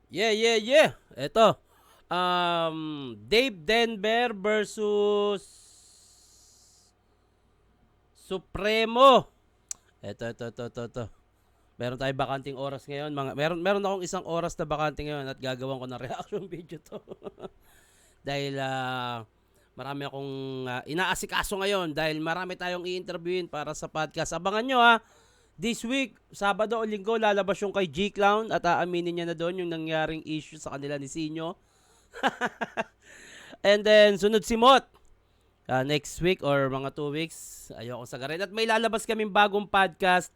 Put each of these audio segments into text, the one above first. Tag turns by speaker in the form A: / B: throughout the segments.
A: Yeah. Ito. Dave Denver versus Supremo. Ito. Meron tayong bakanting oras ngayon. Meron akong isang oras na bakante ngayon at gagawin ko ng reaction video to. Dahil marami akong inaasikaso ngayon dahil marami tayong i-interviewin para sa podcast. Abangan nyo ha. This week, Sabado o Linggo, lalabas yung kay G-Clown at aaminin niya na doon yung nangyaring issue sa kanila ni Sinyo. And then, sunod si Mot. Next week or mga 2 weeks, ayoko sagarin. At may lalabas kaming bagong podcast.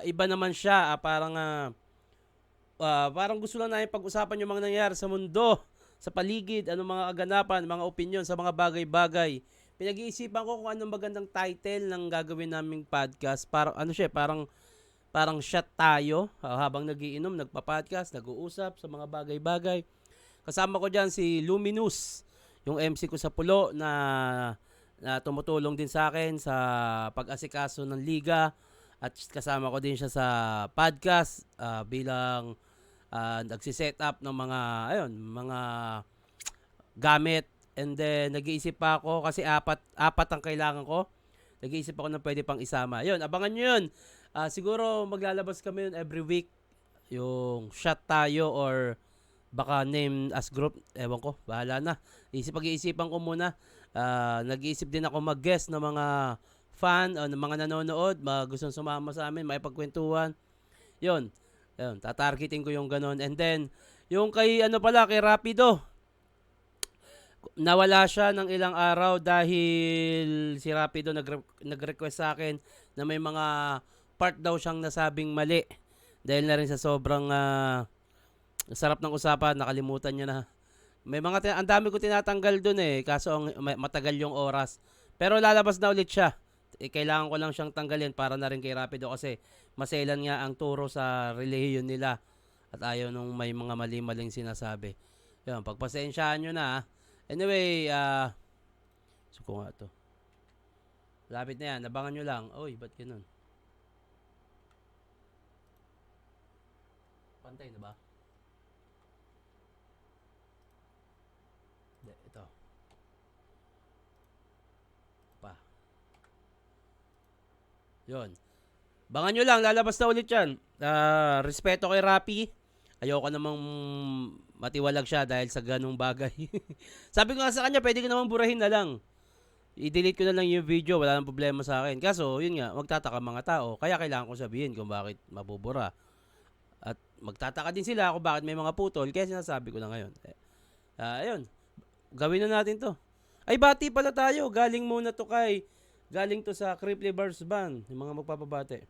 A: Iba naman siya. Parang gusto lang namin pag-usapan yung mga nangyayari sa mundo, sa paligid, anong mga kaganapan, mga opinion sa mga bagay-bagay. Pinag-iisipan ko kung anong magandang title ng gagawin naming podcast. Parang shot tayo habang nagiinom, nagpa-podcast, nag-uusap sa mga bagay-bagay. Kasama ko diyan si Luminous, yung MC ko sa Pulo na tumutulong din sa akin sa pag-asikaso ng liga at kasama ko din siya sa podcast bilang nagsi-set up ng mga gamit. And then, nag-iisip pa ako kasi apat ang kailangan ko. Nag-iisip ako na pwede pang isama. Yun, abangan nyo yun. Siguro maglalabas kami yun every week. Yung shot tayo or baka name as group. Ewan ko, bahala na. Pag-iisipan ko muna. Nag-iisip din ako mag-guest ng mga fan o ng mga nanonood. Gustong sumama sa amin, may pagkwentuhan. Yun, tatargeting ko yung ganon. And then, yung kay Rapido. Nawala siya ng ilang araw dahil si Rapido nag-request sa akin na may mga part daw siyang nasabing mali. Dahil na rin sa sobrang sarap ng usapan, nakalimutan niya na. Ang dami ko tinatanggal dun kaso matagal yung oras. Pero lalabas na ulit siya. Kailangan ko lang siyang tanggalin para na rin kay Rapido kasi maselan nga ang turo sa relihiyon nila at ayaw nung may mga mali-maling sinasabi. Yun, pagpasensyaan nyo na. Anyway, suko nga to. Lapit na yan, abangan nyo lang. Oy, ba't ganun? Pantay na ba? Hindi, ito. Pa. Yun. Abangan nyo lang, lalabas na ulit yan. Respeto kay Rapi. Ayoko namang matiwalag siya dahil sa ganung bagay. Sabi ko nga sa kanya, pwede ko namang burahin na lang. I-delete ko na lang yung video, wala nang problema sa akin. Kaso, yun nga, magtataka mga tao. Kaya kailangan ko sabihin kung bakit mabubura. At magtataka din sila kung bakit may mga putol. Kaya sinasabi ko na ngayon. Ayun, gawin na natin to. Ay, bati pala tayo. Galing to sa Cripply Bars Band. Yung mga magpapabate.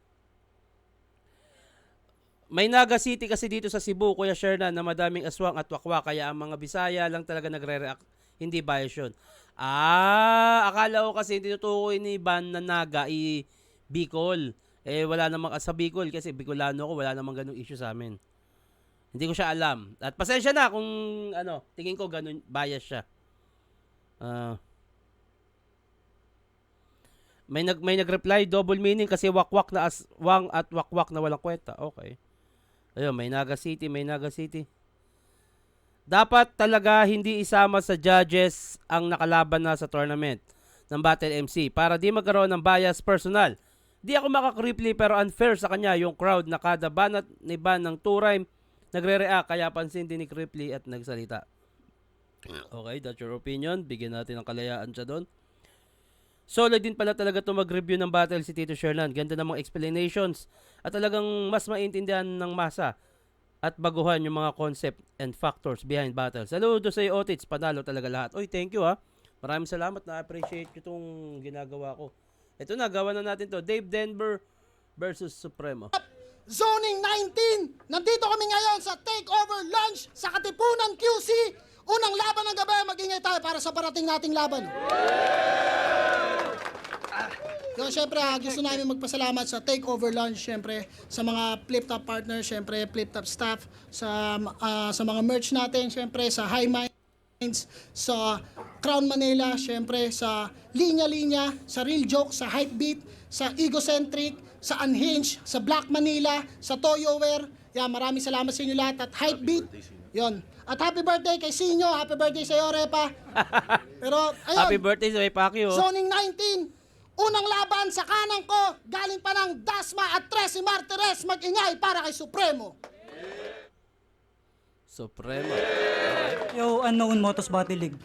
A: May Naga City kasi dito sa Cebu, Kuya Shernan, na madaming aswang at wakwa. Kaya ang mga Bisaya lang talaga nagre-react. Hindi bias yun. Akala ko kasi tinutukoy ni Ban na Naga Bicol. Wala namang sa Bicol kasi Bicolano ko, wala namang ganung issue sa amin. Hindi ko siya alam. At pasensya na kung tingin ko ganun bias siya. May nag-reply, double meaning kasi wakwak na aswang at wakwak na walang kwenta. Okay. Ayun, may Naga City. Dapat talaga hindi isama sa judges ang nakalaban na sa tournament ng Battle MC para di magkaroon ng bias personal. Di ako makakripli pero unfair sa kanya yung crowd na kada banat ni Ban ng two-rhyme nagre-react kaya pansin din ni Kripli at nagsalita. Okay, that's your opinion. Bigyan natin ng kalayaan siya doon. Solid din pala talaga ito mag-review ng battle si Tito Sherland. Ganda namang explanations at talagang mas maintindihan ng masa at baguhan yung mga concept and factors behind battle. Saludo sa iyo, Otits. Panalo talaga lahat. Oy, thank you ha. Maraming salamat. Na-appreciate ko itong ginagawa ko. Ito na, gawa na natin to. Dave Denver versus Supremo.
B: Zoning 19! Nandito kami ngayon sa Takeover Lunch sa Katipunan QC. Unang laban ng gabi, mag-ingay tayo para sa parating nating laban. So, syempre, gusto namin magpasalamat sa Takeover Lunch, syempre, sa mga flip-top partners, syempre, flip-top staff, sa mga merch natin, syempre, sa High Minds, sa Crown Manila, syempre, sa Linya Linya, sa Real Joke, sa Hypebeat, sa Egocentric, sa Unhinged, sa Black Manila, sa Toyoware, Kaya maraming salamat sa inyo lahat at Hypebeat. Yon. At happy birthday kay Sinyo, happy birthday sa iyo, Repa. Pero ayun,
A: Happy birthday sa Pacquiao.
B: Zoning 19, unang laban sa kanang ko, galing pa ng Dasma at Tracy Martirez, mag-ingay para kay Supremo.
A: Supremo.
C: Yo, Unknown Motos Battle League.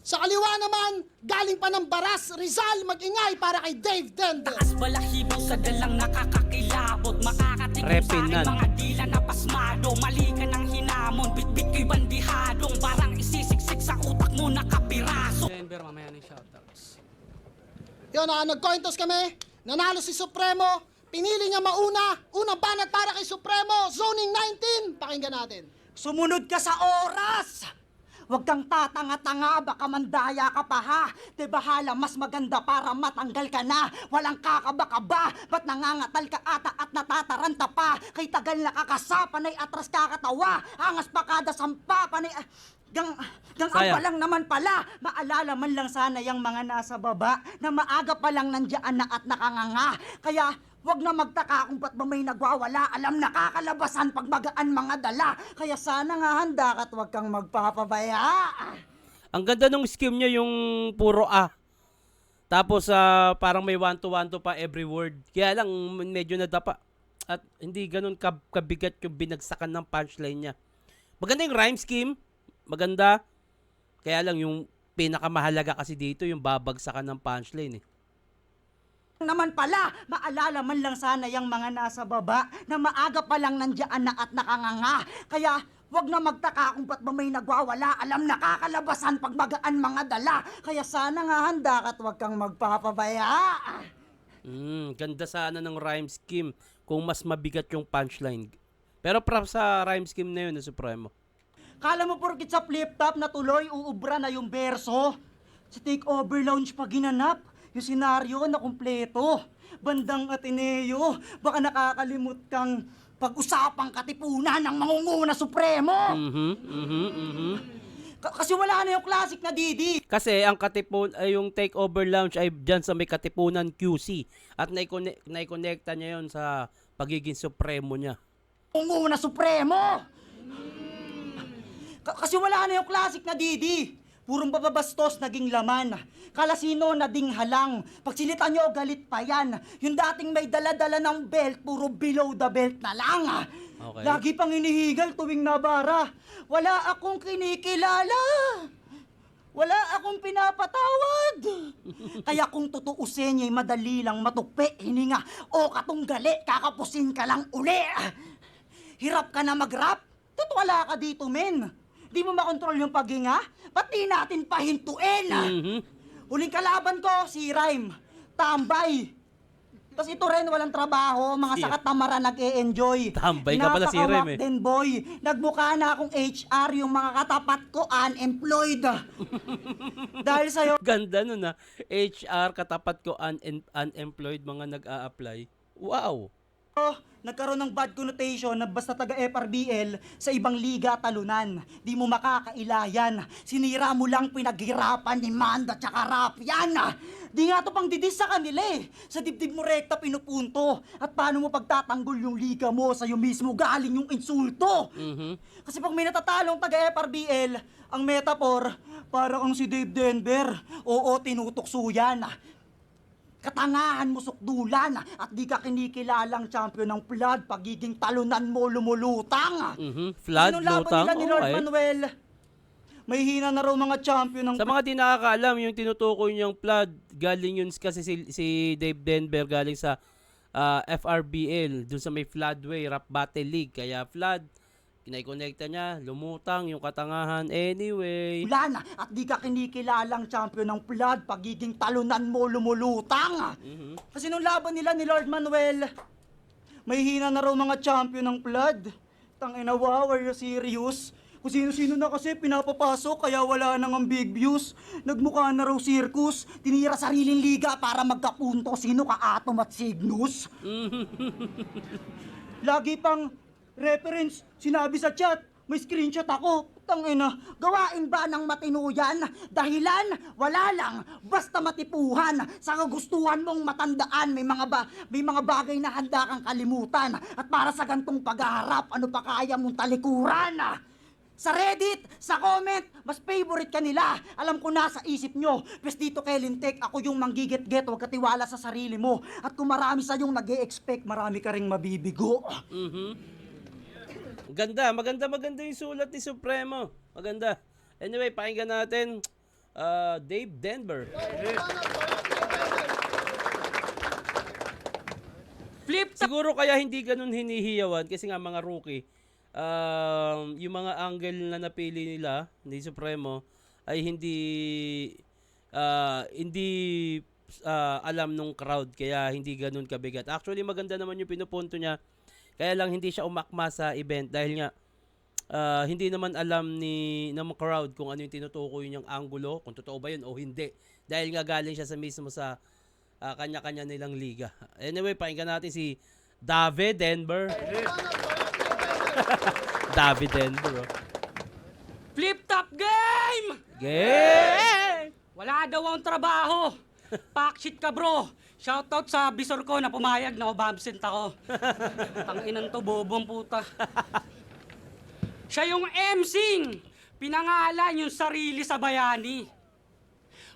B: Sa kaliwa naman, galing pa ng Baras, Rizal, mag-ingay para kay Dave Denver.
D: Taas balahibo sa dalang nakakakilabot. Makakatingin sa akin
A: Repinan.
D: mga dila na pasmado. Mali ka ng hinamon, bitbit ko'y bandihadong. Barang isisiksik sa utak mo nakapiraso.
C: Denver, mamaya ng shoutouts.
B: Yun, nag-coin toss kami, nanalo si Supremo, pinili niya mauna, unang banat para kay Supremo, zoning 19, pakinggan natin.
C: Sumunod ka sa oras! Huwag kang tatanga-tanga, baka mandaya ka pa ha. Di bahala, mas maganda para matanggal ka na. Walang kakaba-kaba, ba't nangangatal ka ata at natataranta pa? Kay tagal nakakasa, panay atras kakatawa. Angas pa kada sampa, panay... Gang
A: Sayang.
C: aba lang naman pala. Maalala man lang sana yung mga nasa baba na maaga pa lang nandiyan na at nakanganga. Kaya wag na magtaka kung ba't ba may nagwawala. Alam nakakalabasan pag magaan mga dala. Kaya sana nga handa ka at wag kang magpapabaya.
A: Ang ganda ng scheme niya yung puro A. Tapos parang may one-to-one pa every word. Kaya lang medyo nadapa. At hindi ganun kabigat yung binagsakan ng punchline niya. Maganda yung rhyme scheme. Maganda. Kaya lang yung pinakamahalaga kasi dito yung babagsakan ng punchline eh.
C: Naman pala, maalala man lang sana yung mga nasa baba na maaga pa lang nandiyan na at nakanganga. Kaya wag na magtaka kung ba't ba may nagwawala. Alam nakakalabasan pag magaan mga dala. Kaya sana nga handa ka at wag kang magpapabaya.
A: Ganda sana ng rhyme scheme kung mas mabigat yung punchline. Pero props sa rhyme scheme na yun na Supremo.
C: Kala mo porkit sa flip top na tuloy uubra na yung berso? Sa takeover lounge pa ginanap, yung senaryo na kumpleto. Bandang Ateneo, baka nakakalimot kang pag-usapang katipunan ng mangunguna Supremo. Kasi wala na yung classic na Didi.
A: Kasi ang yung takeover lounge ay dyan sa may Katipunan QC at naikonekta niya yon sa pagiging Supremo niya.
C: Mangunguna Supremo. Kasi wala na yung classic na Didi. Purong bababastos naging laman. Kalasino na ding halang. Pag sinita nyo, galit pa yan. Yung dating may dala-dala ng belt, puro below the belt na lang.
A: Okay.
C: Lagi pang inihigal tuwing nabara. Wala akong kinikilala. Wala akong pinapatawad. Kaya kung tutuusin niya'y madali lang matukpe, hininga, o katunggali, kakapusin ka lang uli. Hirap ka na mag-rap? Tutwala ka dito, men. Di mo makontrol yung paghinga? Ba't di natin pahintuin? Huling kalaban ko, si Rhyme. Tambay. Tapos ito rin, walang trabaho. Mga sakat na mara nag-e-enjoy.
A: Tambay ka pala si Rhyme eh.
C: Din boy. Nagmukha na akong HR, yung mga katapat ko unemployed. Dahil sa'yo,
A: Ganda nun HR, katapat ko unemployed, mga nag-a-apply. Wow!
C: nagkaroon ng bad connotation na basta taga FRBL sa ibang liga talunan. Di mo makakailayan. Sinira mo lang pinaghirapan ni Manda tsaka Rap yan. Di nga to pang didis sa kanila eh. Sa dibdib mo rekta pinupunto. At paano mo pagtatanggol yung liga mo sa'yo mismo galing yung insulto. Kasi pag may natatalong taga FRBL, ang metaphor, parang ang si Dave Denver. Oo, tinutukso yan. Katangahan mo sukdulan at di ka kinikilalang champion ng flood, pagiging talunan mo lumulutang.
A: Flood,
C: Anong laban
A: lutang,
C: nila ni Lord
A: okay.
C: Manuel? May hina na raw mga champion ng
A: Sa mga di nakakaalam, yung tinutukoy niyang flood, galing yun kasi si Dave Denver galing sa FRBL, dun sa may Floodway, Rap Battle League. Kaya flood, kinaikonekta niya, lumutang yung katangahan. Anyway,
C: ulan at di ka kinikilalang champion ng flood, pagiging talunan mo lumulutang. Kasi nung laban nila ni Lord Manuel, may hina na raw mga champion ng flood. Tangina, wow, are you serious? Kung sino-sino na kasi pinapapasok kaya wala nang ang big views. Nagmukha na raw circus, tinira sariling liga para magkapunto sino ka Atom at Cygnus. Lagi pang reference, sinabi sa chat, may screenshot ako. Tangina, gawain ba ng matino yan? Dahilan, wala lang, basta matipuhan. Sa kagustuhan mong matandaan, may mga bagay na handa kang kalimutan. At para sa gantong paghaharap, ano pa kaya mong talikuran? Sa Reddit, sa comment, mas favorite ka nila. Alam ko na sa isip nyo. Pes dito kay Lintek, ako yung manggigit-get, huwag katiwala sa sarili mo. At kung marami sa yung nag-e-expect, marami ka ring mabibigo.
A: Maganda yung sulat ni Supremo. Maganda. Anyway, pakinggan natin Dave Denver. Siguro kaya hindi ganun hinihiyawan kasi nga mga rookie, yung mga angle na napili nila ni Supremo ay hindi alam nung crowd kaya hindi ganun kabigat. Actually, maganda naman yung pinupunto niya. Kaya lang hindi siya umakma sa event dahil nga hindi naman alam ng crowd kung ano yung tinutukoy niyang angulo, kung totoo ba yun o hindi. Dahil nga galing siya mismo sa kanya-kanya nilang liga. Anyway, pakinggan natin si David Denver. David Denver. Oh.
D: Flip top game!
A: Game!
D: Wala daw ang trabaho. Packshit ka bro. Shoutout sa bisor ko na pumayag na absent ako. Tanginan to, bobong puta. Siya yung emcing. Pinangalan yung sarili sa bayani.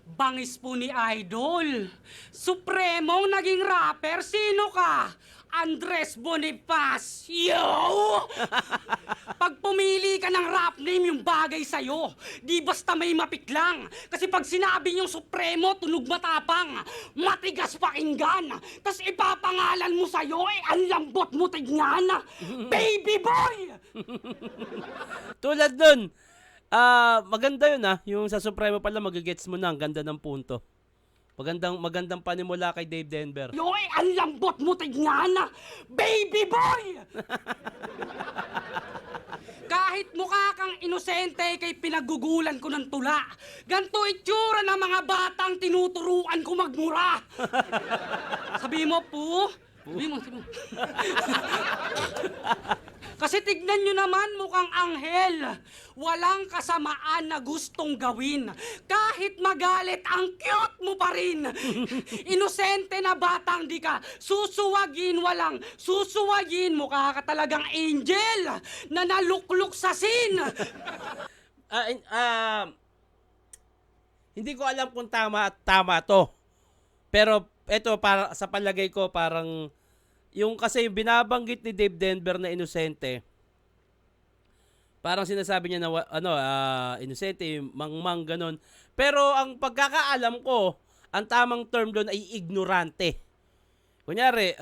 D: Bangis po ni Idol. Supremong naging rapper, sino ka? Andres Bonifacio! Pag pumili ka ng rap name, yung bagay sa'yo. Di basta may mapiklang. Kasi pag sinabi yung Supremo, tunog matapang. Matigas pakinggan. Tas ipapangalan mo sa'yo, ang lambot mo tignan. Baby boy!
A: Tulad nun, maganda yun yung sa Supremo pala magigets mo na, ang ganda ng punto. Magandang panimula kay Dave Denver.
D: Yoy, ang lambot mo tignan! Baby boy! Kahit mukha kang inosente kay pinagugulan ko ng tula. Ganto itsura ng mga batang tinuturuan ko magmura. Sabi mo, Sabi mo. Kasi tignan nyo naman, mukhang anghel. Walang kasamaan na gustong gawin. Kahit magalit, ang cute mo pa rin. Inosente na batang di ka susuwagin, walang susuwagin. Mukha ka talagang angel na nalukluk sa sin.
A: Hindi ko alam kung tama to. Pero eto, para sa palagay ko, parang yung kasi binabanggit ni Dave Denver na inosente, parang sinasabi niya na inosente, mangmang, ganon. Pero ang pagkakaalam ko, ang tamang term doon ay ignorante. Kunyari,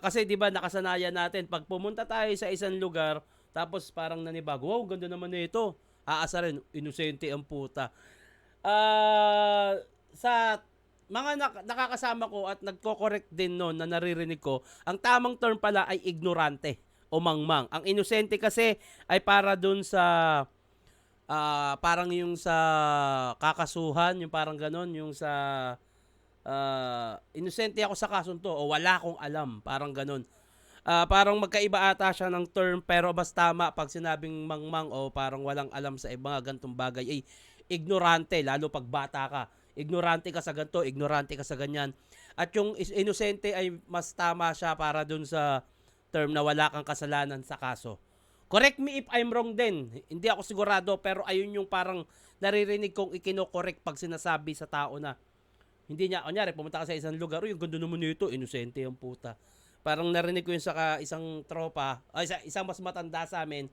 A: kasi di ba nakasanayan natin, pag pumunta tayo sa isang lugar, tapos parang nanibago, wow, ganda naman nito. Aasa rin, inosente ang puta. Sa mga nakakasama ko at nagko-correct din noon na naririnig ko, ang tamang term pala ay ignorante o mangmang. Ang inosente kasi ay para dun sa parang yung sa kakasuhan, yung parang ganon, yung sa inosente ako sa kasong to o wala akong alam, parang ganon. Parang magkaiba ata siya ng term, pero basta tama pag sinabing mangmang o parang walang alam sa mga gantong bagay ay ignorante, lalo pag bata ka. Ignorante ka sa ganito, ignorante ka sa ganyan. At yung inosente ay mas tama siya para dun sa term na wala kang kasalanan sa kaso. Correct me if I'm wrong din. Hindi ako sigurado, pero ayun yung parang naririnig kong ikino-correct pag sinasabi sa tao na hindi niya, kunyari, pumunta ka sa isang lugar, yung ganda naman nito, inosente yung puta. Parang narinig ko yun sa isang tropa, isang mas matanda sa amin,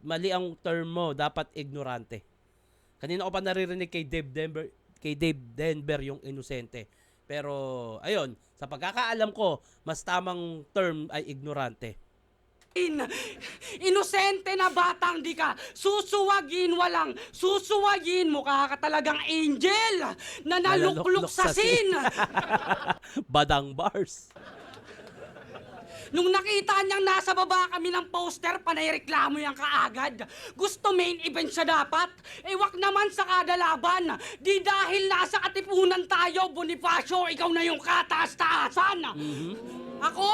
A: mali ang term mo, dapat ignorante. Kanina ko pa naririnig kay Dave Denver yung inosente. Pero, ayun, sa pagkakaalam ko, mas tamang term ay ignorante.
D: Inosente na batang di ka susuwagin, walang susuwagin. Mukha ka talagang angel na nalukluk sa sin.
A: Badang bars.
D: Nung nakita niyang nasa baba kami ng poster, panayreklamo yang kaagad. Gusto main event siya dapat. Wag naman sa kada laban. Di dahil nasa katipunan tayo, Bonifacio, ikaw na yung kataas-taasan. Ako,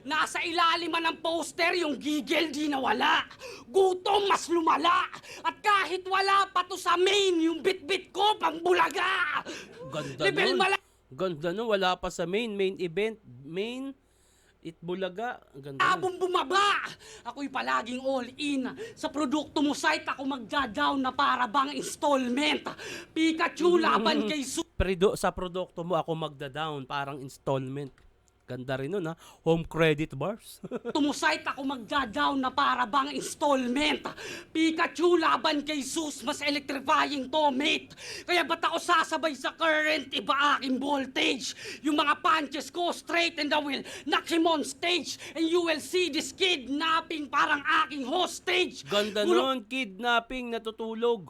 D: nasa ilaliman ng poster, yung gigil di nawala. Gutom mas lumala. At kahit wala pa to sa main, yung bit-bit ko pang bulaga.
A: Ganda
D: Level
A: nun.
D: mala-
A: Wala pa sa main event, Itbulaga. Ang ganda nun.
D: Abong bumaba! Ako'y palaging all-in. Sa produkto mo site, ako magja-down na para bang installment. Pikachu laban kay
A: Sa produkto mo ako magda-down, parang installment. Ganda rin nun ha. Home credit bars.
D: Tumusite ako magja-down na para bang installment. Pikachu laban kay Zeus, mas electrifying to, mate. Kaya ba't ako sasabay sa current, iba aking voltage. Yung mga punches ko, straight in the wheel, knock him on stage. And you will see this kidnapping parang aking hostage.
A: Ganda nun, kidnapping, natutulog.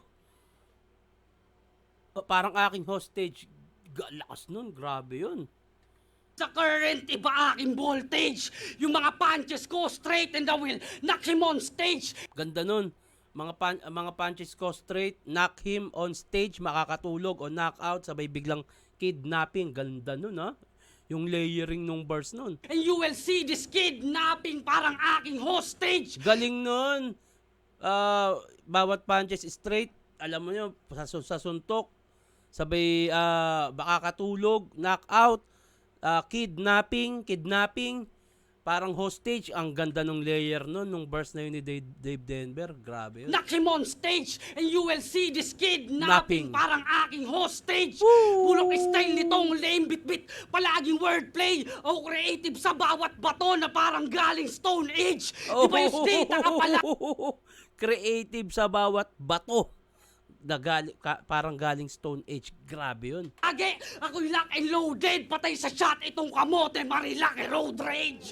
A: Parang aking hostage. Lakas nun, grabe yun.
D: Sa current, iba aking voltage. Yung mga punches ko, straight in the wheel, knock him on stage.
A: Ganda nun. Mga punches ko straight, knock him on stage, makakatulog o knockout, sabay biglang kidnapping. Ganda nun ha. Yung layering nung bars nun.
D: And you will see this kidnapping parang aking hostage.
A: Galing nun. Bawat punches straight, alam mo nyo, sa suntok, sabay makakatulog, knockout, kidnapping, parang hostage. Ang ganda nung layer nun, nung verse na yun ni Dave Denver. Grabe yun.
D: Knock him on stage and you will see this
A: Napping.
D: kidnapping parang aking hostage. Bulok style nitong lame bit-bit, palaging wordplay o creative sa bawat bato na parang galing Stone Age. Di ba yung data ka pala?
A: Creative sa bawat bato. Parang galing Stone Age. Grabe yun.
D: Age, ako'y lock and loaded, patay sa shot itong kamote, marilaki road rage.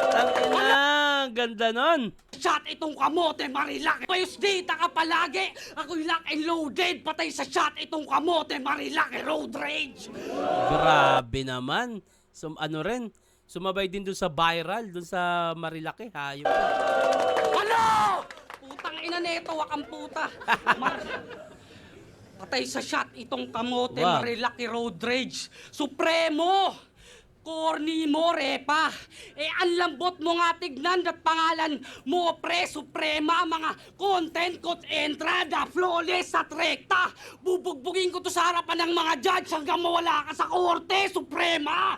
A: Tangina, ganda nun.
D: Shot itong kamote, marilaki. Payos data ka palagi. Ako'y lock and loaded, patay sa shot itong kamote, marilaki road rage.
A: Grabe naman. Ano rin, sumabay din dun sa viral, dun sa Marilaki. Hayop.
D: Ano? Putang ina neto, wakang puta. Patay sa shot itong kamote,
A: Wow.
D: marilaki road rage. Supremo! Corny mo, Repa. Ang lambot mo nga tignan at pangalan mo, Pre Suprema. Mga content, entrada, flawless at rekta. Bubugbugin ko to sa harapan ng mga judge hanggang mawala ka sa korte, Suprema.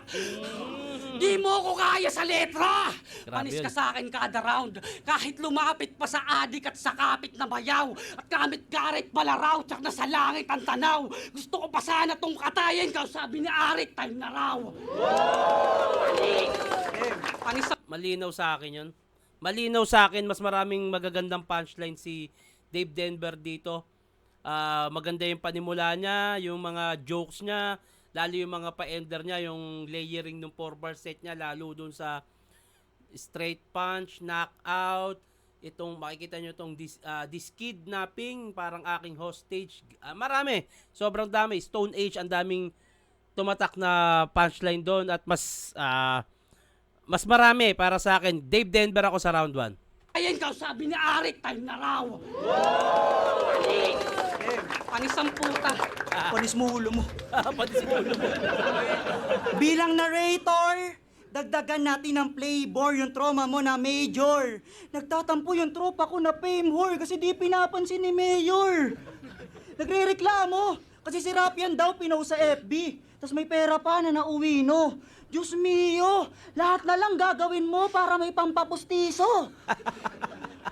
D: Di mo ko kaya sa letra.
A: Grabe
D: Panis
A: yun.
D: ka sa akin kada round. Kahit lumapit pa sa adik at sa kapit na bayaw. At kamit garit balaraw, tsak na sa langit ang tanaw. Gusto ko pa sana tong katayin, sabi ni Arik, time na raw. Panis sa...
A: Malinaw sa akin yun. Malinaw sa akin, mas maraming magagandang punchline si Dave Denver dito. Maganda yung panimula niya, yung mga jokes niya, lalo yung mga pa-ender niya, yung layering ng 4-bar set niya, lalo dun sa straight punch, knockout, itong makikita nyo itong this kidnapping, parang aking hostage. Marami, sobrang dami. Stone Age, ang daming tumatak na punchline doon at mas marami para sa akin. Dave Denver ako sa round 1.
D: Ayan sabi ni Arik, time na raw. Panis ang puta.
C: Panis mo ulo mo.
A: Pati si Polo mo.
C: Bilang narrator, dagdagan natin ng flavor yung trauma mo na Major. Nagtatampo yung tropa ko na fame whore kasi di pinapansin ni Mayor. Nagre-reklamo kasi si Rapian daw pinost sa FB. Tapos may pera pa na nauwi, no? Diyos mio, lahat na lang gagawin mo para may pampapustiso.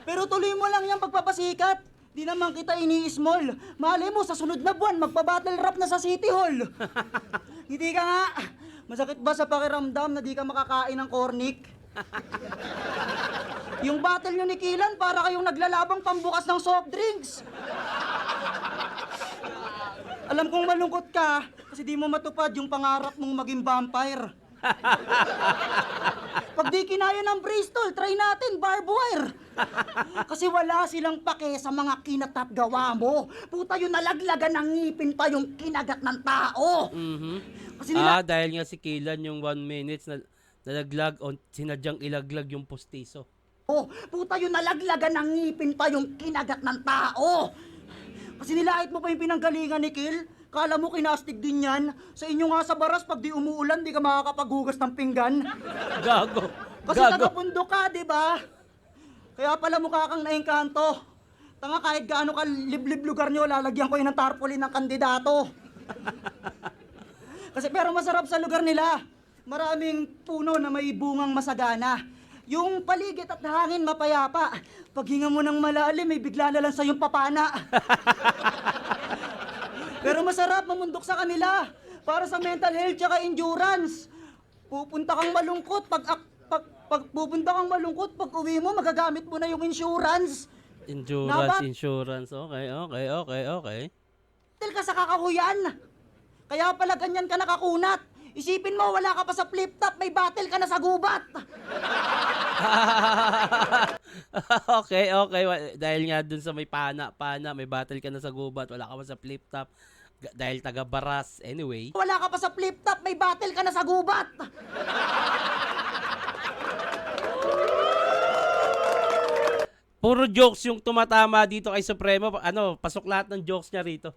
C: Pero tuloy mo lang yung pagpapasikat. Di naman kita ini-small. Malay mo, sa sunod na buwan, magpa-battle rap na sa City Hall. Hindi ka nga. Masakit ba sa pakiramdam na di ka makakain ng cornic? Yung battle nyo ni Kilan, para kayong naglalabang pambukas ng soft drinks. Alam kong malungkot ka, kasi di mo matupad yung pangarap mong maging vampire. Pag di kinaya ng Bristol, try natin barbed wire. Kasi wala silang pake sa mga kinatap gawa mo. Puta, yung nalaglagan ng ngipin pa yung kinagat ng tao. Kasi nila...
A: Dahil nga si Kilan yung 1 minutes nalaglag o sinadyang ilaglag yung postiso.
C: Oh, puta yung nalaglagan ng ngipin pa yung kinagat ng tao. Kasi nilait mo pa yung pinanggalingan ni Kill. Kala mo kinastig din yan. Sa inyo nga sa baras, pag di umuulan, di ka makakapaghugas ng pinggan.
A: Gago.
C: Kasi
A: Gago.
C: taga-pundo ka, di ba? Kaya pala mukha kang naengkanto. Tanga kahit gaano ka liblib lugar nyo, lalagyan ko yun ng tarpaulin ng kandidato. Kasi pero masarap sa lugar nila. Maraming puno na may bungang masagana. Yung paligid at hangin mapayapa. Paghinga mo ng malalim, may bigla na lang sa yung papana. Pero masarap mamundok sa kanila. Para sa mental health tsaka endurance. Pupunta kang malungkot pupunta kang malungkot, pag uwi mo, magagamit mo na yung insurance.
A: Endurance,
C: Dapat-
A: insurance. Okay.
C: Dahil ka sa kakahuyan. Kaya pala ganyan ka nakakunat. Isipin mo, wala ka pa sa flip-top, may battle ka na sa gubat.
A: Okay. Dahil nga dun sa may pana, may battle ka na sa gubat, wala ka pa sa flip top. Dahil taga Baras, anyway.
C: Wala ka pa sa flip-top, may battle ka na sa gubat.
A: Puro jokes yung tumatama dito kay Supremo. Pasok lahat ng jokes niya rito.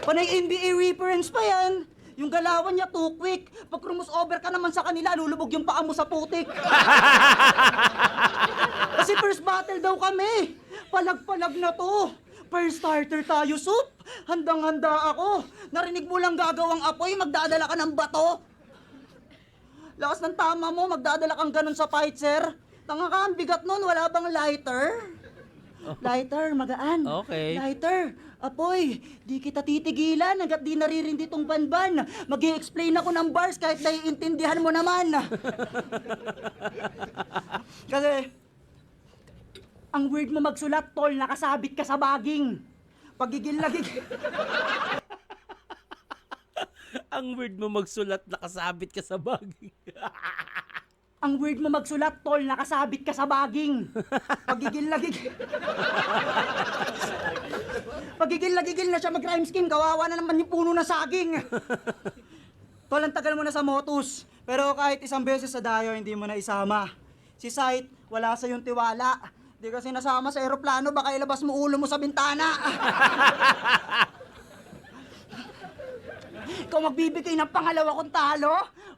C: Panay NBA reference pa yan. Yung galawan niya too quick. Pag crossover ka naman sa kanila, lulubog yung paa mo sa putik. Kasi first battle daw kami. Palag-palag na to. First starter tayo, Sup. Handang-handa ako. Narinig mo lang gagawang apoy, magdadala ka ng bato. Lakas ng tama mo, magdadala kang ganun sa fight, sir. Tanga ka, ang bigat nun, wala bang lighter? Lighter, magaan.
A: Okay.
C: Lighter, apoy, di kita titigilan hanggat di naririndi tong banban. Mag-i-explain ako ng bars kahit naiintindihan mo naman. Kasi, ang weird mo magsulat, tol, nakasabit ka sa baging. Pagigil na gigil.
A: Ang weird mo magsulat, nakasabit ka sa bagay.
C: Ang weird mo magsulat, tol, nakasabit ka sa baging. Pagigil na gigil. Pagigil na gigil na siya mag-rhyme scheme, kawawa na naman yung puno na saging. Tol, ang tagal mo na sa Motus. Pero kahit isang beses sa dayo, hindi mo na isama. Si Sight, wala sa yung tiwala. Di kasi nasama sa eroplano, baka ilabas mo ulo mo sa bintana. Ikaw magbibigay ng pangalawa kong talo?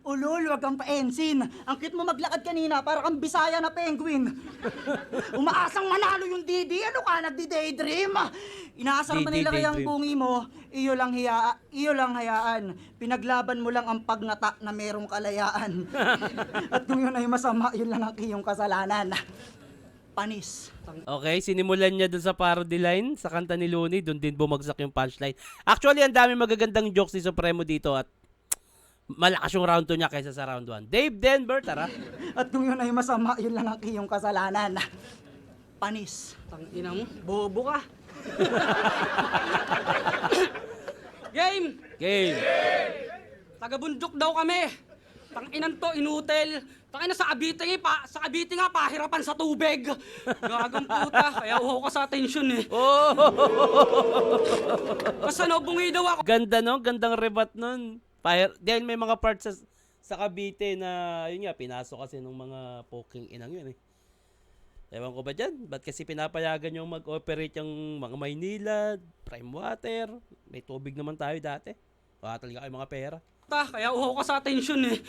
C: Ulol, wag kang pa-ensin. Ang cute mo maglakad kanina, para kang Bisaya na penguin. Umaasang manalo yung Didi. Ano ka, nagdi-daydream? Inaasar pa nila kayang
A: Daydream.
C: bungi mo, iyo lang hayaan. Pinaglaban mo lang ang pagngata na merong kalayaan. At kung yun ay masama, yun lang ang iyong kasalanan. Panis.
A: Okay, sinimulan niya dun sa parody line sa kanta ni Looney, dun din bumagsak yung punchline. Actually, ang dami magagandang jokes ni Supremo dito at malakas yung round 2 niya kaysa sa round 1. Dave Denver, tara.
C: At kung yun ay masama, yun lang ang iyong kasalanan. Panis.
D: Tangina mo, bobo ka. Game!
A: Game.
D: Taga-bundok daw kami. Tanginan to, inutel. Tangina sa Cavite nga, pahirapan sa tubig. Gagang puta, kaya uho ka sa atensyon eh.
A: Oh!
D: Basta bungi daw ako.
A: Ganda no, gandang rebat nun. Dahil may mga parts sa Cavite na, yun nga, pinasok kasi ng mga poking inang yun eh. Ewan ko ba dyan? Ba't kasi pinapayagan yung mag-operate yung mga Maynila, Prime Water, may tubig naman tayo dati. Wala talaga kayo mga pera.
D: Kaya uho ka sa atensyon eh.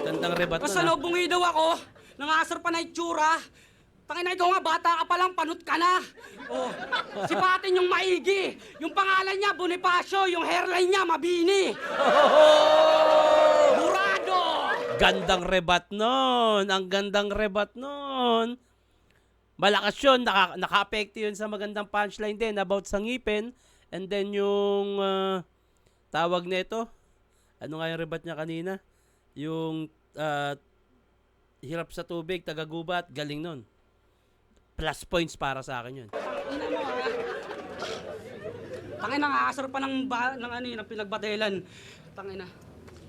A: Gandang rebat
D: Basta
A: nun.
D: bungi daw ako. Nangasar pa na itsura. Tangina, ikaw nga, bata ka pa lang, panot ka na. Oh, sipatin yung maigi. Yung pangalan niya, Bonifacio. Yung hairline niya, Mabini. Burado!
A: Gandang rebat nun. Ang gandang rebat nun. Malakas yun. Naka-apekto yun sa magandang punchline din about sa ngipin. And then yung tawag nito. Ano nga yung rebat niya kanina? Yung hirap sa tubig, tagagubat. Galing nun. Plus points para sa akin yun.
D: Ina mo ha. Tangina, nangasar pa ng pinagbatelan. Tangina.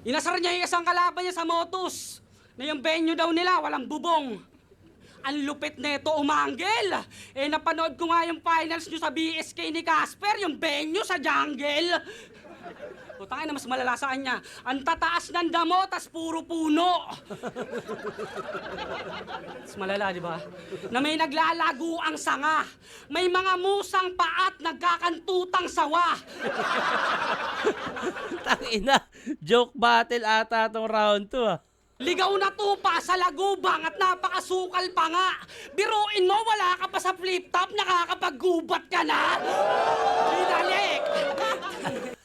D: Inasar niya yung isang kalaban niya sa Motus. Na yung venue daw nila, walang bubong. Ang lupit neto umanggel. Napanood ko nga yung finals nyo sa BSK ni Casper, yung venue sa jungle. Putangin na mas malala sa kanya. Ang tataas ng damo, tas puro puno. Mas malala, di ba? Na may naglalago ang sanga. May mga musang paat nagkakantutang sawa.
A: Tangina, joke battle ata tong round 2 ah.
D: Ligaw na tupa sa lagubang at napakasukal pa nga. Biruin mo, wala ka pa sa flip-top, nakakapaggubat ka na. Binalik.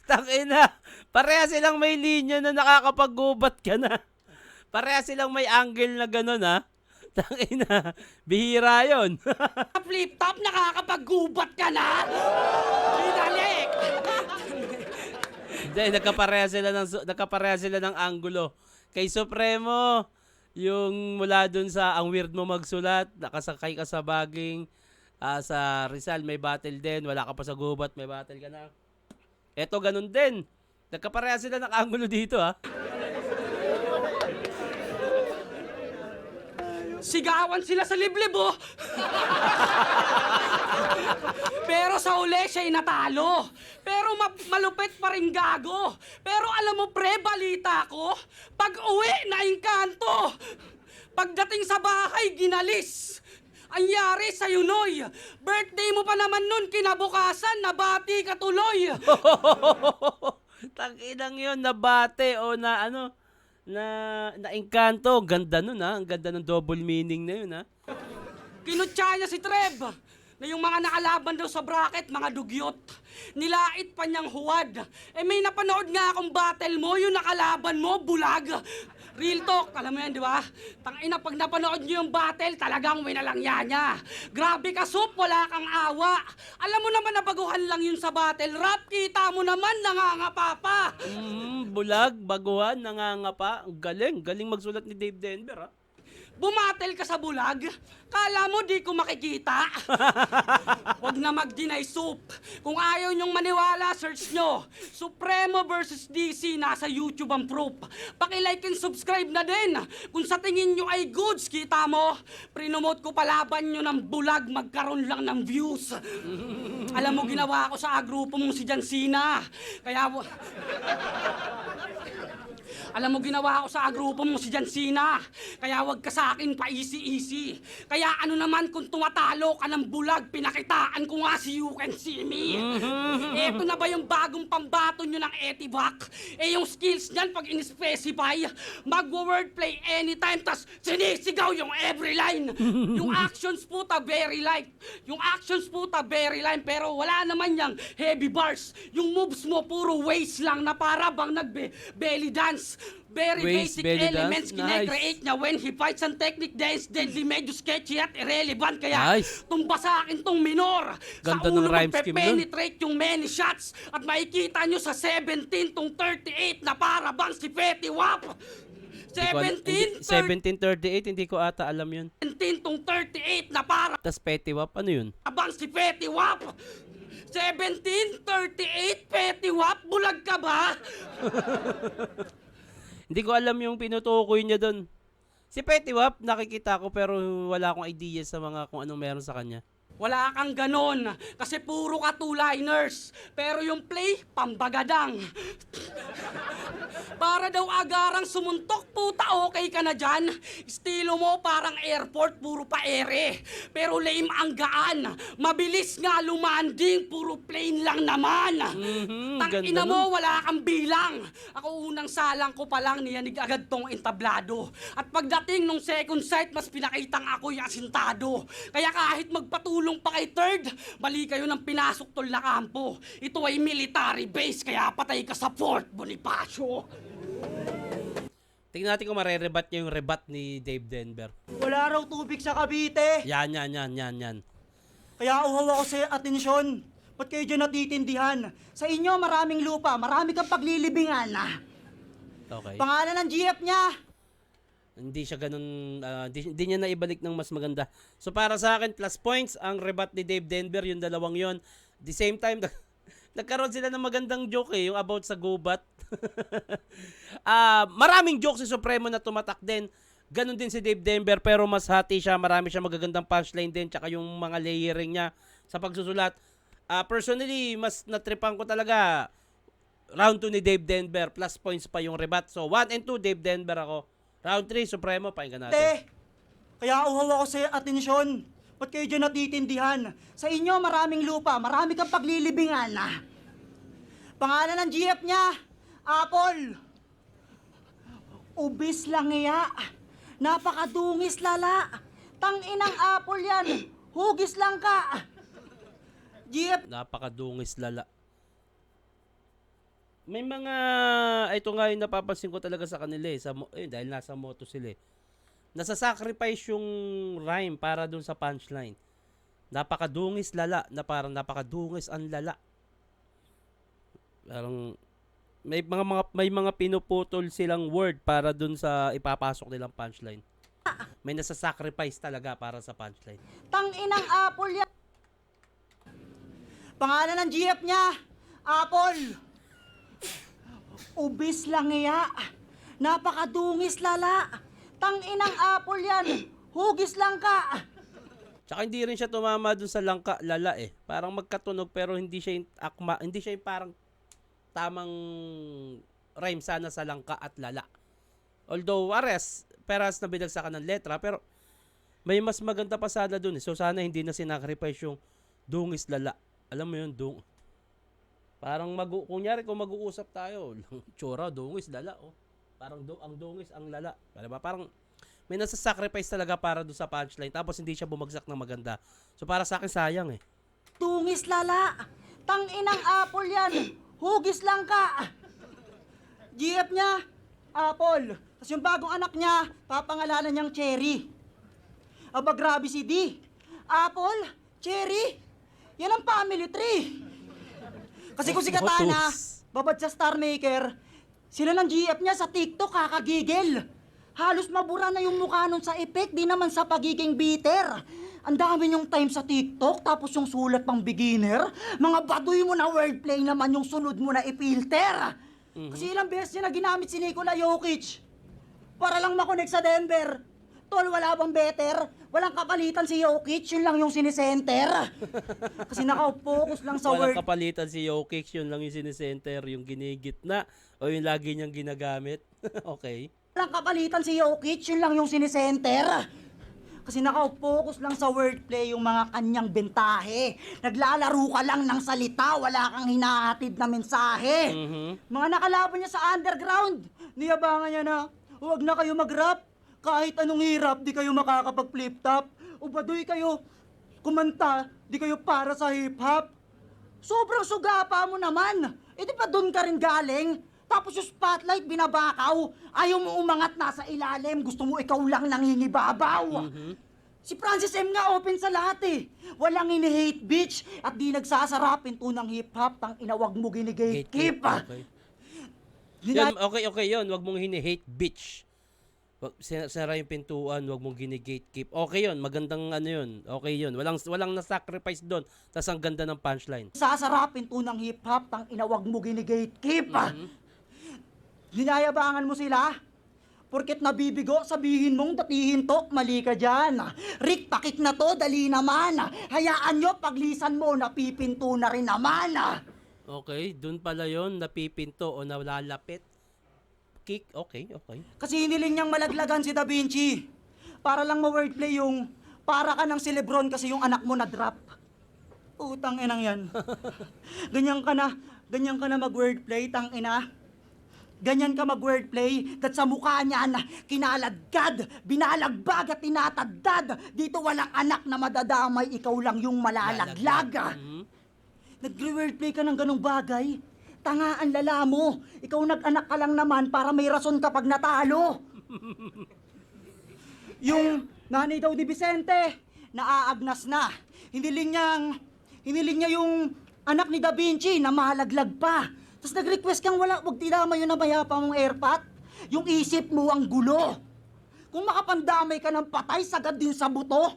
A: Tangina, pareha silang may linya na nakakapaggubat ka na. Pareha silang may angle na gano'n ha. Tangina, bihira yun.
D: Sa flip-top, nakakapaggubat ka na. Binalik.
A: Hindi, nagkapareha sila ng anggulo. Kay Supremo, yung mula dun sa ang weird mo magsulat, nakasakay ka sa baging, sa Rizal may battle din, wala ka pa sa gubat, may battle ka na. Eto ganun din. Nagkapareha sila ng anggulo dito ha.
D: Sigawan sila sa liblib, oh. Pero sa uli siya'y natalo. Pero malupit pa rin gago. Pero alam mo pre, balita ko, pag uwi na engkanto. Pagdating sa bahay, ginalis. Ang yari sa Noy. Birthday mo pa naman nun, kinabukasan, nabati ka tuloy.
A: Tanginang yun, nabate o na ano, na engkanto. Ganda nun ha, ang ganda ng double meaning na yun ha.
D: Kinutya niya si Trev na yung mga nakalaban daw sa bracket, mga dugyot. Nilait pa niyang huwad. Eh may napanood nga akong battle mo, yung nakalaban mo, bulag. Real talk, alam mo yan, di ba? Tangina, pag napanood niyo yung battle, talagang winalangya niya. Grabe ka, Sup, wala kang awa. Alam mo naman na baguhan lang yun sa battle rap, kita mo naman, nangangapa pa.
A: Bulag, baguhan, nangangapa. Ang galing, galing magsulat ni Dave Denver ha.
D: Bumatel ka sa bulag? Kala mo di ko makikita? Huwag na mag-deny, Sup. Kung ayaw nyong maniwala, search nyo. Supremo versus DC, nasa YouTube ang proof. Paki-like and subscribe na din. Kung sa tingin nyo ay goods, kita mo, prinomote ko palaban nyo ng bulag, magkaroon lang ng views. Alam mo, ginawa ko sa grupo mong si Jansina. Alam mo, ginawa ko sa grupo mong si Jansina. Kaya wag ka sa akin pa easy-easy. Kaya ano naman kung tumatalo ka ng bulag, pinakitaan ko nga si You Can See Me. Eto na ba yung bagong pambato nyo ng Etivac? Eh yung skills niyan pag in-specify, magwo-wordplay anytime, tas sinisigaw yung every line. Yung actions puta very light. Yung actions puta very line, pero wala naman yang heavy bars. Yung moves mo puro waist lang na para bang nagbe-belly dance. Very
A: Waist,
D: basic
A: belly
D: elements
A: dance?
D: kine-create niya when he fights ang technique dance deadly, medyo sketchy at irrelevant. Kaya
A: Nice.
D: tumba sa akin tong minor.
A: Ganda
D: Sa
A: ng
D: ulo
A: rhyme scheme nun.
D: penetrate yung many shots at makikita nyo sa 17 tong 38 na para bang si Petty Wap. 17
A: 1738, hindi ko ata alam yun.
D: tong 38 na para
A: Tas Petty Wap, ano yun?
D: bang si Petty Wap. 1738 Petty Wap, bulag ka ba?
A: Hindi ko alam yung pinutukoy niya doon. Si Petty Wap, nakikita ko pero wala akong idea sa mga kung anong meron sa kanya.
D: Wala kang ganon, kasi puro ka two-liners. Pero yung play, pambagadang. Para daw agarang sumuntok, puta, okay ka na dyan. Estilo mo parang airport, puro pa ere. Pero lame ang gaan. Mabilis nga lumanding, puro plane lang naman. Tangina
A: ganda
D: mo, wala kang bilang. Ako unang salang ko pa lang, niyanig agad tong entablado. At pagdating nung second sight, mas pinakitang ako'y asintado. Kaya kahit magpatulong pa kay third, mali kayo ng pinasok tol na kampo. Ito ay military base, kaya patay ka sa Fort Bonifacio.
A: Tingnan natin kung marerebat niya yung rebat ni Dave Denver.
C: Wala raw tubig sa Cavite.
A: Yan.
C: Kaya uhaw ako sa atensyon. Ba't kayo dyan natitindihan? Sa inyo maraming lupa, marami kang paglilibingan.
A: Okay.
C: Pangalan ng GF niya.
A: Hindi siya ganun, hindi niya naibalik ng mas maganda. So para sa akin, plus points ang rebat ni Dave Denver, yung dalawang yon. The same time, nagkaroon sila ng magandang joke yung about sa gubat. Maraming joke si Supremo na tumatak din. Ganon din si Dave Denver, pero mas hati siya, marami siya magagandang punchline din, tsaka yung mga layering niya sa pagsusulat. Personally, mas natripan ko talaga round 2 ni Dave Denver, plus points pa yung rebat. So 1 and 2, Dave Denver ako. Round 3, Supremo, pakinggan natin.
C: Te, kaya uhaw ako sa atensyon. Ba't kayo dyan natitindihan? Sa inyo, maraming lupa, marami kang paglilibingan. Pangalan ng GF niya, Apple. Ubis lang iya. Napakadungis lala. Tanginang Apple yan. Hugis lang ka. GF.
A: Napakadungis lala. May mga, ito nga yung napapansin ko talaga sa kanila dahil nasa moto sila eh. Nasa-sacrifice yung rhyme para dun sa punchline. Napakadungis lala, na parang napakadungis ang lala. Parang may mga pinuputol silang word para dun sa ipapasok nilang punchline. May nasa-sacrifice talaga para sa punchline.
C: Tanginang Apple yan. Pangalan ng GF niya, Apple. Ubis lang iya. Napakadungis lala. Tanginang Apple yan. Hugis lang ka.
A: Tsaka hindi rin siya tumama dun sa langka lala eh. Parang magkatunog pero hindi siya yung akma, hindi siya yung parang tamang rhyme sana sa langka at lala. Although peras na binagsakan ng letra, pero may mas maganda pa sana dun eh. So sana hindi na sinacrifice yung dungis lala. Alam mo yun, parang kunyari kung mag-uusap tayo, tsura, dungis, lala, oh. Parang ang dungis, ang lala. Diba? Parang may nasa-sacrifice talaga para doon sa punchline, tapos hindi siya bumagsak ng maganda. So para sa akin, sayang eh.
C: Dungis lala. Tanginang Apple yan. Hugis lang ka. GF niya, Apple. Tapos yung bagong anak niya, papangalanan niyang Cherry. Aba, grabe si D. Apple, Cherry. Yan ang family tree. Kasi kung si Katana, babad sa Star Maker, sila ng GF niya sa TikTok kakagigil. Halos mabura na yung mukha nun sa effect, di naman sa pagiging bitter. Ang dami yung time sa TikTok, tapos yung sulat pang beginner. Mga baduy mo na wordplay naman yung sunod mo na i-filter. Kasi ilang beses niya na ginamit si Nikola Jokic para lang makonect sa Denver. Tol, wala bang better? Walang kapalitan si Jokic, yun lang yung sinisenter. Kasi naka-focus lang sa
A: Walang
C: word.
A: kapalitan si Jokic, yun lang yung sinisenter, yung ginigitna, o yung lagi niyang ginagamit. Okay.
C: Walang kapalitan si Jokic, yun lang yung sinisenter. Kasi naka-focus lang sa wordplay yung mga kanyang bentahe. Naglalaro ka lang ng salita, wala kang hinahatid na mensahe. Mga nakalaban niya sa underground, niyabangan niya na, huwag na kayo mag-rap. Kahit anong hirap, di kayo makakapag-flip top. O baduy kayo kumanta, di kayo para sa hip-hop. Sobrang sugapa mo naman. E di pa doon ka rin galing? Tapos yung spotlight binabakaw. Ayaw mo umangat nasa ilalim. Gusto mo ikaw lang nangingibabaw. Si Francis M nga open sa lahat eh. Walang ini-hate bitch. At di nagsasara pinto ng hip-hop. Tang inawag mo gini-gatekeep.
A: Okay. Okay yun. Wag mong hini-hate bitch. Sara yung pintuan, wag mong gini-gatekeep. Okay yun, magandang ano yun. Okay yun. Walang na-sacrifice doon. Tas ang ganda ng punchline.
C: Sasara pinto ng hip-hop. Tang inawag mo gini-gatekeep. Ninayabangan mo sila? Porket nabibigo, sabihin mong datihin to, mali ka dyan. Rick, pakik na to, dali naman. Hayaan nyo, paglisan mo, napipinto na rin naman.
A: Okay, dun pala yon, napipinto o nalalapit. Kick, okay.
C: Kasi hiniling niyang malaglagan si Da Vinci. Para lang ma-wordplay yung, para ka ng si Lebron kasi yung anak mo na-drop. Utang inang yan. ganyan ka na mag-wordplay, tang ina. Ganyan ka mag-wordplay, that sa mukha niyan, kinaladkad, binalagbag at tinataddad. Dito walang anak na madadamay, ikaw lang yung malalaglag. Nag-wordplay ka ng ganong bagay, tanga ang lala mo. Ikaw nag-anak ka lang naman para may rason kapag natalo. Yung nanay daw ni Vicente, naaagnas na. Hiniling niya yung anak ni Da Vinci na mahalaglag pa. Tapos nag-request kang wag dinamay yung namayapa mong airpot. Yung isip mo ang gulo. Kung makapandamay ka ng patay, sagad din sa buto.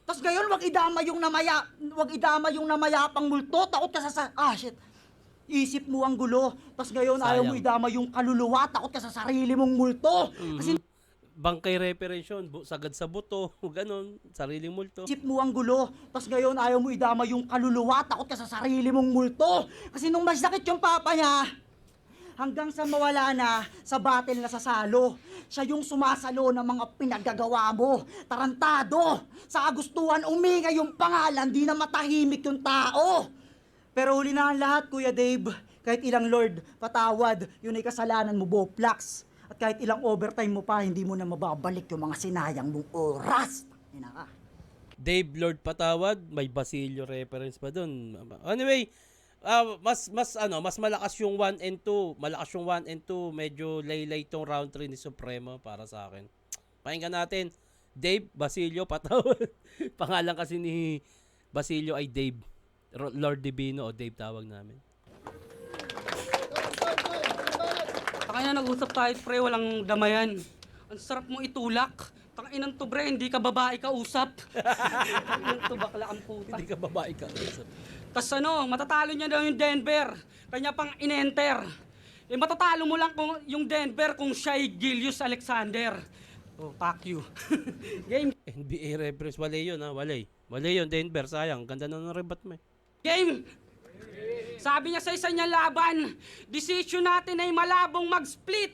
C: Tapos ngayon, wag idama yung namayapang multo. Takot ka shit. Isip mo ang gulo. Tapos ngayon, ayaw mo idama yung kaluluwa. Takot ka sa sarili mong multo. Kasi
A: Bangkay reparation, sagad sa buto, ganon, sariling multo.
C: isip mo ang gulo. Tapos ngayon, ayaw mo idama yung kaluluwa. Takot ka sa sarili mong multo. Kasi nung masakit yung papa niya, hanggang sa mawala na sa battle na sasalo. Siya yung sumasalo ng mga pinagagawa mo. Tarantado! Sa kagustuhan uminga yung pangalan, di na matahimik yung tao. Pero huli na ang lahat, Kuya Dave. Kahit ilang Lord, patawad, yun ay kasalanan mo, Boplax. At kahit ilang overtime mo pa, hindi mo na mababalik yung mga sinayang mong oras. Ina ka.
A: Dave Lord patawad, may Basilio reference pa doon. Anyway, mas malakas yung 1 and 2. Malakas yung 1 and 2. Medyo laylay tong round 3 ni Supremo para sa akin. Pakinggan natin. Dave Basilio patawad. Pangalan kasi ni Basilio ay Dave. Lord Divino o Dave tawag namin.
D: Takay na nag-usap tayo, pre, walang damayan. Ang sarap mo itulak. Tanginan to, bre, hindi ka babae ka usap. Tanginan to, bakla ang puta.
A: Hindi ka babae ka.
D: Tas matatalo niya daw yung Denver. Kanya pang in-enter. Eh, matatalo mo lang kung yung Denver kung siya ay Gilius Alexander. Oh, fuck you. Game.
A: NBA reference. Wale yun ha. Wale yun. Denver. Sayang. Ganda na ng rebat mo eh.
D: Game! Sabi niya sa isa niya laban, decision natin ay malabong mag-split.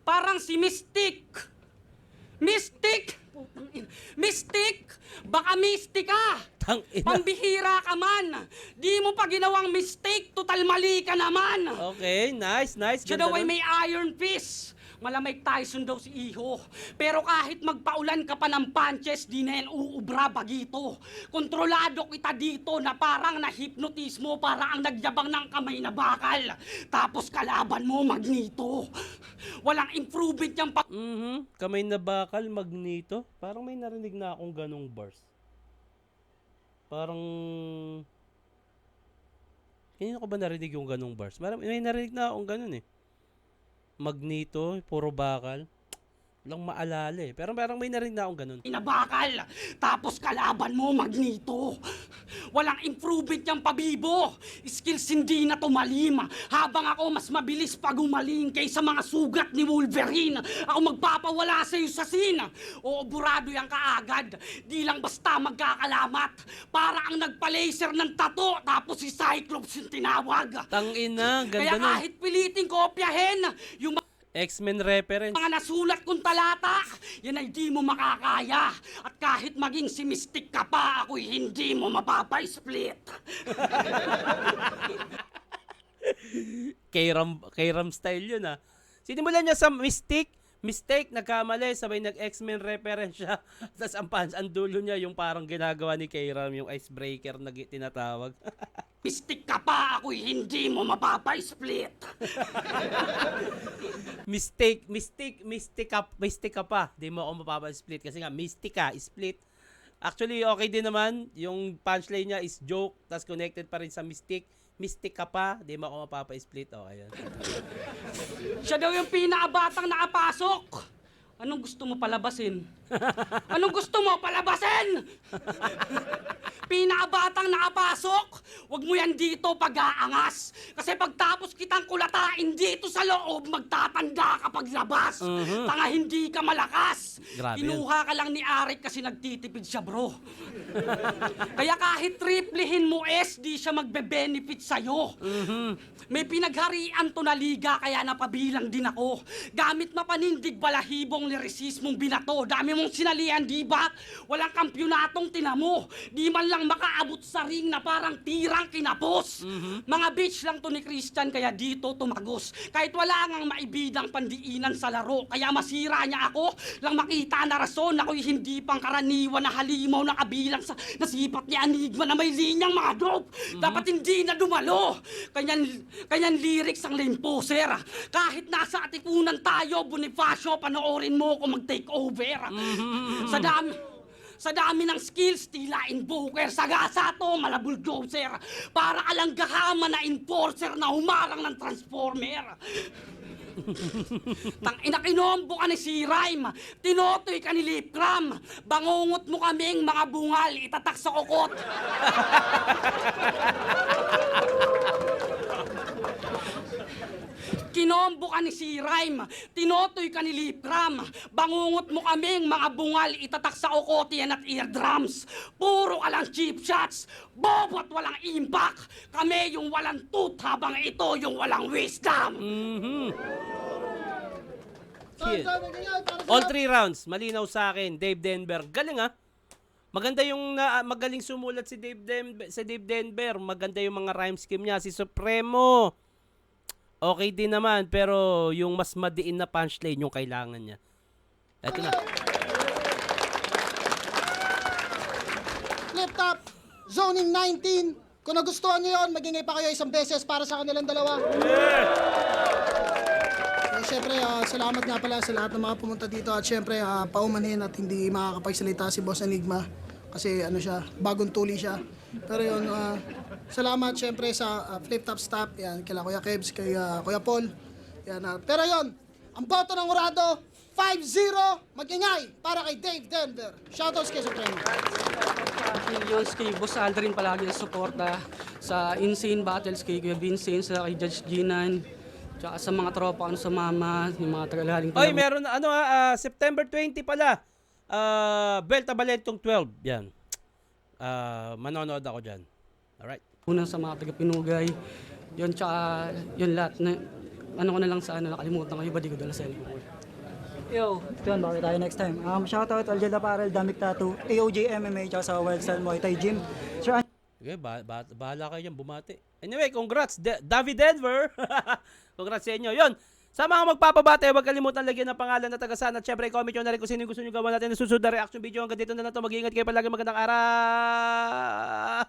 D: Parang si Mystic. Mystic! Putang ina. Mystic! Baka mystic ka!
A: Tangina.
D: Pambihira ka man! Di mo pa ginawang mistake, total mali ka naman!
A: Okay. Nice.
D: Siya
A: Ganda
D: daw ay
A: nun.
D: may iron fist. Malamig Tyson daw si Iho. Pero kahit magpaulan ka pa ng punches, di na yan uubra bagito. Kontrolado kita dito na parang na-hypnotismo para ang nagyabang ng kamay na bakal. Tapos kalaban mo, Magneto. Walang improvement yung
A: Kamay na bakal, Magneto. Parang may narinig na akong ganong bars. Parang... Kanina ko ba narinig yung ganong bars? May narinig na akong ganon eh. Magneto, puro bakal. Walang maalala eh. Pero parang may narinig na akong ganun.
D: Inabakal, tapos kalaban mo, Magneto. Walang improvement yung pabibo. Skills hindi na tumalim. Habang ako mas mabilis pag umaling kaysa mga sugat ni Wolverine. Ako magpapawala sa iyo sa scene. Oo, burado yung kaagad. Di lang basta magkakalamat. Para ang nagpa-laser ng tato, tapos si Cyclops yung tinawag.
A: Tangina, ganda
D: Kaya
A: nun.
D: kahit piliting kopyahin, yung
A: X-Men reference.
D: mga nasulat kong talata, yan ay di mo makakaya. At kahit maging si Mystic ka pa, ako'y hindi mo mapapa-split.
A: K-Ram style yun ah. Sinimulan niya sa Mistake, nagkamali, sabay nag-X-Men reference siya. Tapos ang dulo niya yung parang ginagawa ni K-Ram, yung icebreaker na tinatawag.
D: Mystic ka pa, ako'y hindi mo mapapa-split.
A: Mystic ka pa. Di mo ako mapapa-split kasi nga mystic ka, split. Actually, okay din naman. Yung punchline niya is joke, tas connected pa rin sa mystic. Mystic ka pa, di mo ako mapapa-split. Okay, yan.
D: Siya daw yung pinakabatang nakapasok. Anong gusto mo palabasin? Anong gusto mo palabasin? Pinakabatang nakapasok, wag mo yan dito pag-aangas. Kasi pagtapos kitang kulatain dito sa loob, magtatanda ka paglabas. Tanga hindi ka malakas.
A: Grabe
D: Kinuha ka lang ni Arik kasi nagtitipid siya, bro. Kaya kahit triplehin mo di siya magbe-benefit sa'yo. May pinagharian to na liga kaya napabilang din ako. Gamit mapanindig balahibong lirisismong binato. Dami mong sinalihan, di ba? Walang kampyonatong tinamo. Di man lang makaabot sa ring na parang tirang kinapos. Mga bitch lang to ni Christian kaya dito tumagos. Kahit wala ngang maibidang pandiinan sa laro. Kaya masira niya ako lang makita na rason ako'y hindi pang karaniwan na halimaw na kabilang sa nasipat ni Enigma na may linyang mga dope. Dapat hindi na dumalo. Kanyan lyrics ang lame poser. Kahit nasa atipunan tayo, Bonifacio, panoorin mo ko mag-take over. Sa dami ng skills, tila invoker, sagasa to, malabuldoser. Para alang gahama na enforcer na humarang ng transformer. Tangina kinombo ka ni si Rhyme, tinotoy ka ni Lip Cram, bangungot mo kaming mga bungal, itatak sa kokot. Kinombo ka ni C-Rhyme, tinotoy ka ni Lipgram, bangungot mo kaming mga bungal itatak sa okotian at eardrums. Puro ka lang cheap shots, bobo at walang impact. Kami yung walang tooth habang ito yung walang wisdom.
A: Shit. All 3 rounds, malinaw sa akin. Dave Denver, galing ah. Maganda yung magaling sumulat si Dave Denver. Maganda yung mga rhyme scheme niya. Si Supremo, okay din naman, pero yung mas madiin na punchline yung kailangan niya. Eto na.
B: Flip top, zoning 19. Kung nagustuhan nyo yun, magingay pa kayo isang beses para sa kanilang dalawa. So, syempre, salamat nga pala sa lahat ng mga pumunta dito at syempre, paumanhin at hindi makakapagsalita si Boss Enigma kasi ano siya, bagong tuli siya. Pero yun, salamat syempre sa Flip Top Staff, yan, kila Kuya Kebs, kay Kuya Paul. Yan, pero yun, ang boto ng Urado, 5-0, magingay para kay Dave Denver. Shoutouts kay Supremo.
D: Millions kay Boss Aldrin palagi na suporta sa Insane Battles kay Kuya Vincent, sa kay Judge Ginan, tsaka sa mga tropa ano sa mama, yung mga tagalaling
A: Oy, meron na September 20 pala. Belta Balentong 12. Yan. Manonood ako diyan. Alright.
D: Una sa mga taga-Pinugay, yun tsaka yun lahat na ano ko na lang sa ano, nakalimutan ko, iba di ko dala sa cellphone.
C: Yo, yun, bakit tayo next time? Shoutout Aljel Apparel, Damik Tattoo, AOJ MMA, tsaka sa Wild Style Muay Thai Gym. Sir,
A: Okay, bahala kayo dyan, bumati. Anyway, congrats, David Denver. Congrats sa inyo. Yun, sa mga magpapabate, huwag kalimutan lagyan ng pangalan na tagasan. At syempre, comment nyo na rin kung sino yung gusto nyo gawa natin na susunod na reaction video. Hanggang dito na lang ito. Mag-iingat kayo palagi. Magandang araw.